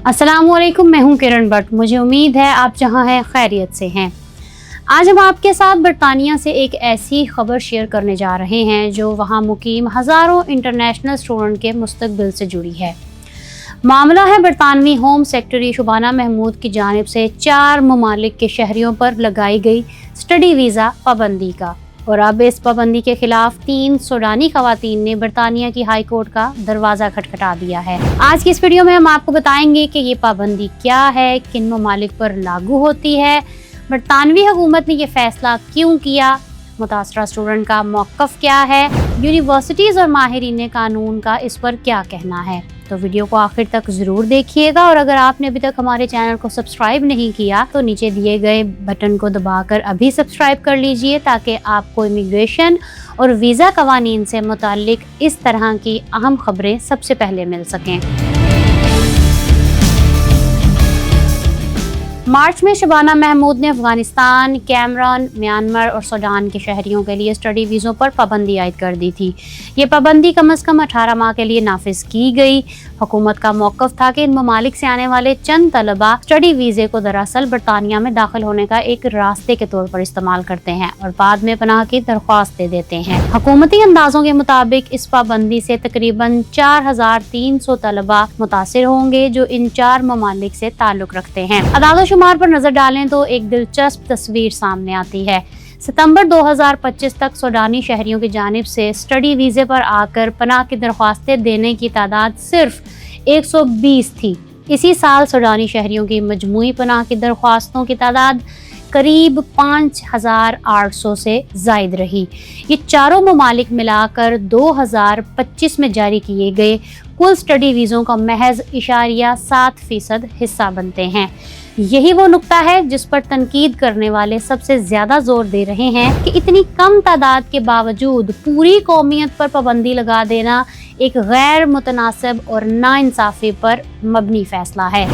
अस्सलाम वालेकुम, मैं हूं किरण भट्ट। मुझे उम्मीद है आप जहां हैं खैरियत से हैं। आज हम आपके साथ बरतानिया से एक ऐसी खबर शेयर करने जा रहे हैं जो वहां मुकीम हज़ारों इंटरनेशनल स्टूडेंट के मुस्तकबिल से जुड़ी है। मामला है बरतानवी होम सेक्रेटरी शुबाना महमूद की जानिब से 4 ममालिक के शहरियों पर लगाई गई स्टडी वीज़ा पाबंदी का। और अब इस पाबंदी के खिलाफ 3 सूडानी खवातीन ने बरतानिया की हाई कोर्ट का दरवाज़ा खटखटा दिया है। आज की इस वीडियो में हम आपको बताएंगे कि ये पाबंदी क्या है, किन ममालिक पर लागू होती है, बरतानवी हुकूमत ने ये फैसला क्यों किया, मुतासरा स्टूडेंट का मौक़िफ़ क्या है, यूनिवर्सिटीज़ और माहिरीन कानून का इस पर क्या कहना है। तो वीडियो को आखिर तक ज़रूर देखिएगा और अगर आपने अभी तक हमारे चैनल को सब्सक्राइब नहीं किया तो नीचे दिए गए बटन को दबाकर अभी सब्सक्राइब कर लीजिए ताकि आपको इमिग्रेशन और वीज़ा कवानीन से मुताल्लिक इस तरह की अहम खबरें सबसे पहले मिल सकें। मार्च में शुबाना महमूद ने अफगानिस्तान, कैमरून, म्यांमार और सूडान के शहरियों के लिए स्टडी वीज़ों पर पाबंदी आयद कर दी थी। ये पाबंदी कम अज़ कम 18 माह के लिए नाफिज की गई। हुकूमत का मौक़िफ़ था कि इन ममालिक से आने वाले चंद तलबा स्टडी वीज़े को दरअसल बरतानिया में दाखिल होने का एक रास्ते के तौर पर इस्तेमाल करते हैं और बाद में पनाह की दरख्वास्त दे देते हैं। हुकूमती अंदाजों के मुताबिक इस पाबंदी से तकरीबन 4300 तलबा मुतासिर होंगे जो इन 4 ममालिक से ताल्लुक़ रखते हैं। अदाद शुमार पर नजर डालें तो एक दिलचस्प तस्वीर सामने आती है। सितंबर 2025 तक सूडानी शहरियों की जानिब से स्टडी वीज़े पर आकर पनाह की दरख्वास्तें देने की तादाद सिर्फ 120 थी। इसी साल सूडानी शहरियों की मजमूई पनाह की दरख्वास्तों की तादाद करीब 5800 से ज़ायद रही। ये चारों ममालिक मिलाकर 2025 में जारी किए गए कुल स्टडी वीज़ों का महज 0.7% हिस्सा बनते हैं। यही वो नुक्ता है जिस पर तनकीद करने वाले सबसे ज़्यादा जोर दे रहे हैं कि इतनी कम तादाद के बावजूद पूरी कौमियत पर पाबंदी लगा देना एक गैर मुतनासिब और नाइंसाफ़ी पर मबनी फ़ैसला है।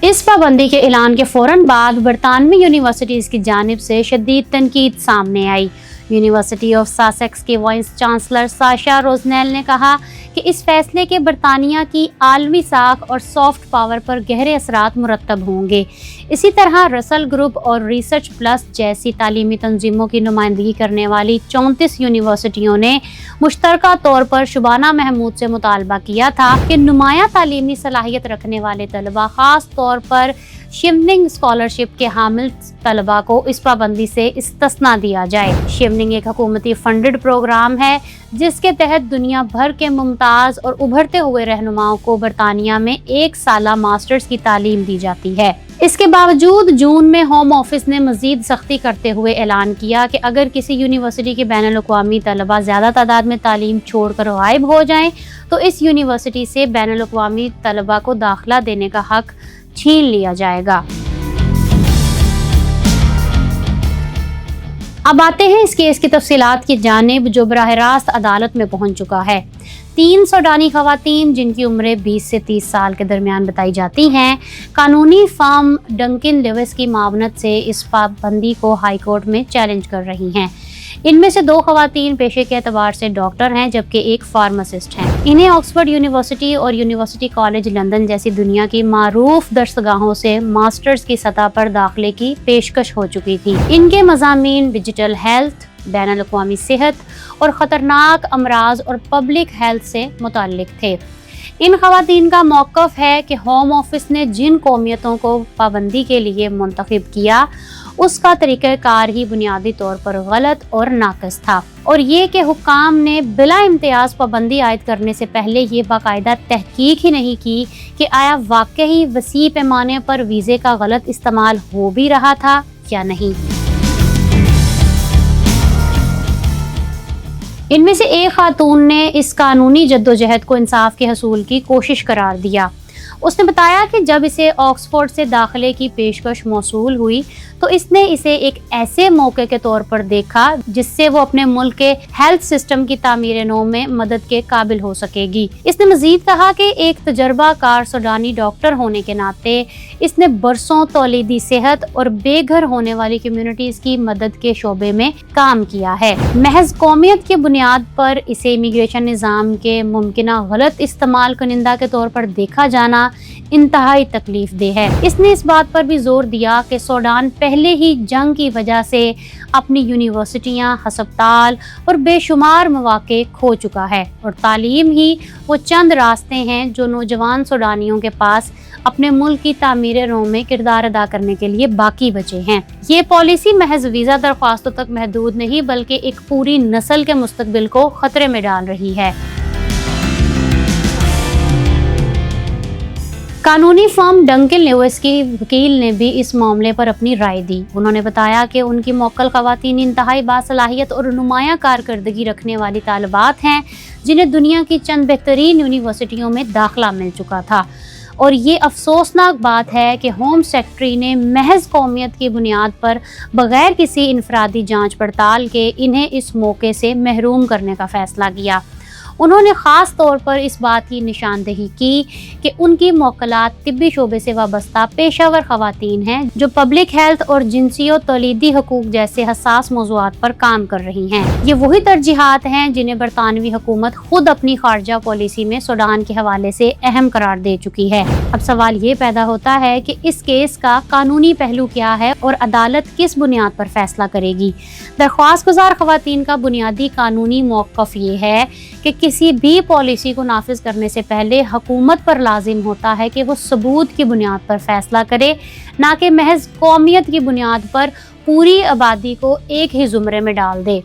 इस पाबंदी के ऐलान के फ़ौरन बाद बरतानवी यूनिवर्सिटीज़ की जानिब से शदीद तनकीद सामने आई। यूनिवर्सिटी ऑफ सासेक्स के वाइस चांसलर साशा रोजनेल ने कहा कि इस फैसले के बरतानिया की आलमी साख और सॉफ्ट पावर पर गहरे असरात मुरतब होंगे। इसी तरह रसल ग्रुप और रिसर्च प्लस जैसी तालीमी तंजीमों की नुमाइंदगी करने वाली 34 यूनिवर्सिटियों ने मुश्तरका तौर पर शुबाना महमूद से मुतालबा किया था कि नुमाया तालीमी सलाहियत रखने वाले तलबा ख़ास तौर पर शिवनिंग स्कॉलरशिप के हामिल तलबा को इस पाबंदी से इस्तिस्ना दिया जाए। शिवनिंग एक हुकूमती फंडेड प्रोग्राम है जिसके तहत दुनिया भर के मुमताज़ और उभरते हुए रहनुमाओं को बरतानिया में 1 साला मास्टर्स की तालीम दी जाती है। इसके बावजूद जून में होम ऑफिस ने मजीद सख्ती करते हुए ऐलान किया कि अगर किसी यूनिवर्सिटी के बैनुल अक़वामी तलबा ज़्यादा तादाद में तालीम छोड़कर गायब हो जाएं तो इस यूनिवर्सिटी से बैनुल अक़वामी तलबा को दाखिला देने का हक छीन लिया जाएगा। अब आते हैं इस केस की तफसीलात की जानिब जो बराह रास्त अदालत में पहुंच चुका है। 3 सूडानी खवातीन जिनकी उम्रें 20 से 30 साल के दरमियान बताई जाती हैं, कानूनी फर्म डंकिन लेविस की मावनत से इस पाबंदी को हाई कोर्ट में चैलेंज कर रही हैं। इनमें से 2 खवातीन पेशे के एतबार से डॉक्टर हैं जबकि एक फार्मासिस्ट हैं। इन्हें ऑक्सफोर्ड यूनिवर्सिटी और यूनिवर्सिटी कॉलेज लंदन जैसी दुनिया की मारूफ दरसगाहों से मास्टर्स की सतह पर दाखिले की पेशकश हो चुकी थी। इनके मज़ामीन डिजिटल हेल्थ, बैनुल अक़वामी सेहत और ख़तरनाक अमराज और पब्लिक हेल्थ से मुताल्लिक थे। इन खवातीन का मौक़िफ़ है कि होम ऑफिस ने जिन कौमियतों को पाबंदी के लिए मुंतखब किया उसका तरीक़ाकार ही बुनियादी तौर पर गलत और नाक़िस था और ये कि हुक्काम ने बिला इम्तियाज़ पाबंदी आयद करने से पहले ये बाकायदा तहकीक ही नहीं की कि आया वाकई वसी पैमाने पर वीज़े का गलत इस्तेमाल हो भी रहा था या नहीं। इनमें से एक खातून ने इस कानूनी जद्दोजहद को इंसाफ के हसूल की कोशिश करार दिया। उसने बताया कि जब इसे ऑक्सफोर्ड से दाखिले की पेशकश मौसूल हुई तो इसने इसे एक ऐसे मौके के तौर पर देखा जिससे वो अपने मुल्क के हेल्थ सिस्टम की तामीर नौ में मदद के काबिल हो सकेगी। इसने मजीद कहा कि एक तजर्बा कार सूडानी डॉक्टर होने के नाते اس نے برسوں تولیدی صحت اور بے گھر ہونے والی کمیونٹیز کی مدد کے شعبے میں کام کیا ہے۔ محض قومیت کی بنیاد پر اسے امیگریشن نظام کے ممکنہ غلط استعمال کنندہ کے طور پر دیکھا جانا انتہائی تکلیف دہ ہے۔ اس نے اس بات پر بھی زور دیا کہ سوڈان پہلے ہی جنگ کی وجہ سے اپنی یونیورسٹیاں، ہسپتال اور بے شمار مواقع کھو چکا ہے، اور تعلیم ہی وہ چند راستے ہیں جو نوجوان سوڈانیوں کے پاس اپنے ملک کی تعمیر نو میں کردار ادا کرنے کے لیے باقی بچے ہیں۔ یہ پالیسی محض ویزا درخواستوں تک محدود نہیں بلکہ ایک پوری نسل کے مستقبل کو خطرے میں ڈال رہی ہے۔ قانونی فرم ڈنکن لیوس کی وکیل نے بھی اس معاملے پر اپنی رائے دی۔ انہوں نے بتایا کہ ان کی موکل خواتین انتہائی باصلاحیت اور نمایاں کارکردگی رکھنے والی طالبات ہیں جنہیں دنیا کی چند بہترین یونیورسٹیوں میں داخلہ مل چکا تھا، اور یہ افسوسناک بات ہے کہ ہوم سیکرٹری نے محض قومیت کی بنیاد پر بغیر کسی انفرادی جانچ پڑتال کے انہیں اس موقع سے محروم کرنے کا فیصلہ کیا۔ انہوں نے خاص طور پر اس بات کی نشاندہی کی کہ ان کی موکلات طبی شعبے سے وابستہ پیشہ ور خواتین ہیں جو پبلک ہیلتھ اور جنسی و تولیدی حقوق جیسے حساس موضوعات پر کام کر رہی ہیں۔ یہ وہی ترجیحات ہیں جنہیں برطانوی حکومت خود اپنی خارجہ پالیسی میں سوڈان کے حوالے سے اہم قرار دے چکی ہے۔ اب سوال یہ پیدا ہوتا ہے کہ اس کیس کا قانونی پہلو کیا ہے اور عدالت کس بنیاد پر فیصلہ کرے گی۔ درخواست گزار خواتین کا بنیادی قانونی موقف یہ ہے کہ کسی بھی پالیسی کو نافذ کرنے سے پہلے حکومت پر لازم ہوتا ہے کہ وہ ثبوت کی بنیاد پر فیصلہ کرے، نہ کہ محض قومیت کی بنیاد پر پوری آبادی کو ایک ہی زمرے میں ڈال دے۔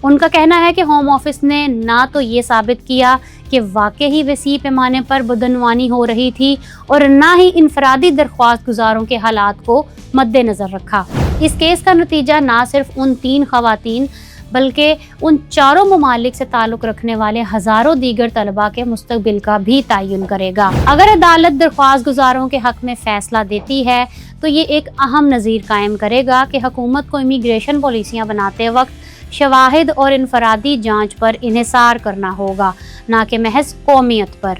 ان کا کہنا ہے کہ ہوم آفس نے نہ تو یہ ثابت کیا کہ واقعی وسیع پیمانے پر بدعنوانی ہو رہی تھی اور نہ ہی انفرادی درخواست گزاروں کے حالات کو مد نظر رکھا۔ اس کیس کا نتیجہ نہ صرف ان 3 خواتین بلکہ ان 4 ممالک سے تعلق رکھنے والے ہزاروں دیگر طلباء کے مستقبل کا بھی تعین کرے گا۔ اگر عدالت درخواست گزاروں کے حق میں فیصلہ دیتی ہے تو یہ ایک اہم نظیر قائم کرے گا کہ حکومت کو امیگریشن پالیسیاں بناتے وقت شواہد اور انفرادی جانچ پر انحصار کرنا ہوگا، نہ کہ محض قومیت پر۔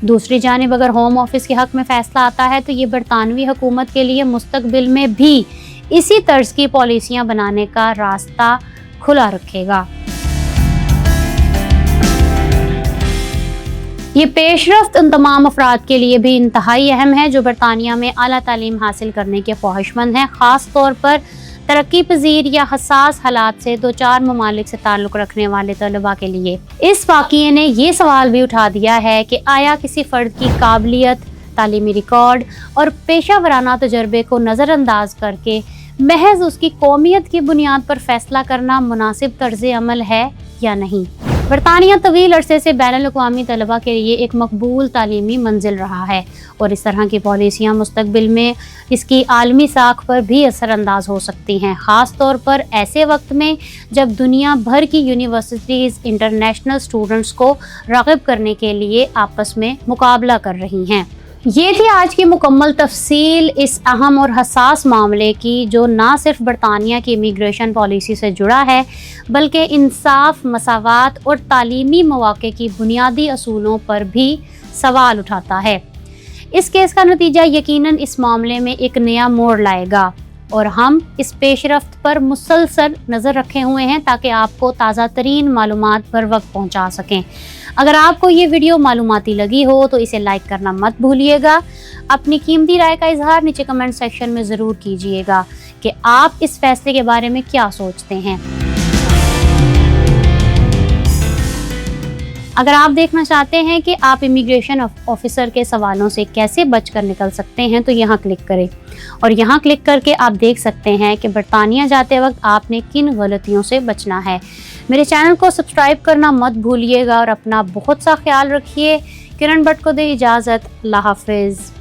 دوسری جانب اگر ہوم آفس کے حق میں فیصلہ آتا ہے تو یہ برطانوی حکومت کے لیے مستقبل میں بھی اسی طرز کی پالیسیاں بنانے کا راستہ کھلا رکھے گا۔ یہ پیش رفت ان تمام افراد کے لیے بھی انتہائی اہم ہے جو برطانیہ میں اعلیٰ تعلیم حاصل کرنے کے خواہش مند ہیں، خاص طور پر ترقی پذیر یا حساس حالات سے 2-4 ممالک سے تعلق رکھنے والے طلباء کے لیے۔ اس واقعے نے یہ سوال بھی اٹھا دیا ہے کہ آیا کسی فرد کی قابلیت، تعلیمی ریکارڈ اور پیشہ ورانہ تجربے کو نظر انداز کر کے محض اس کی قومیت کی بنیاد پر فیصلہ کرنا مناسب طرز عمل ہے یا نہیں۔ برطانیہ طویل عرصے سے بین الاقوامی طلباء کے لیے ایک مقبول تعلیمی منزل رہا ہے، اور اس طرح کی پالیسیاں مستقبل میں اس کی عالمی ساکھ پر بھی اثر انداز ہو سکتی ہیں، خاص طور پر ایسے وقت میں جب دنیا بھر کی یونیورسٹیز انٹرنیشنل اسٹوڈنٹس کو راغب کرنے کے لیے آپس میں مقابلہ کر رہی ہیں۔ یہ تھی آج کی مکمل تفصیل اس اہم اور حساس معاملے کی، جو نہ صرف برطانیہ کی امیگریشن پالیسی سے جڑا ہے بلکہ انصاف، مساوات اور تعلیمی مواقع کی بنیادی اصولوں پر بھی سوال اٹھاتا ہے۔ اس کیس کا نتیجہ یقیناً اس معاملے میں ایک نیا موڑ لائے گا، اور ہم اس پیش رفت پر مسلسل نظر رکھے ہوئے ہیں تاکہ آپ کو تازہ ترین معلومات پر وقت پہنچا سکیں۔ اگر آپ کو یہ ویڈیو معلوماتی لگی ہو تو اسے لائک کرنا مت بھولیے گا۔ اپنی قیمتی رائے کا اظہار نیچے کمنٹ سیکشن میں ضرور کیجیے گا کہ آپ اس فیصلے کے بارے میں کیا سوچتے ہیں۔ اگر آپ دیکھنا چاہتے ہیں کہ آپ امیگریشن آفیسر کے سوالوں سے کیسے بچ کر نکل سکتے ہیں تو یہاں کلک کریں، اور یہاں کلک کر کے آپ دیکھ سکتے ہیں کہ برطانیہ جاتے وقت آپ نے کن غلطیوں سے بچنا ہے۔ میرے چینل کو سبسکرائب کرنا مت بھولیے گا اور اپنا بہت سا خیال رکھیے۔ کرن بٹ کو دے اجازت۔ اللہ حافظ۔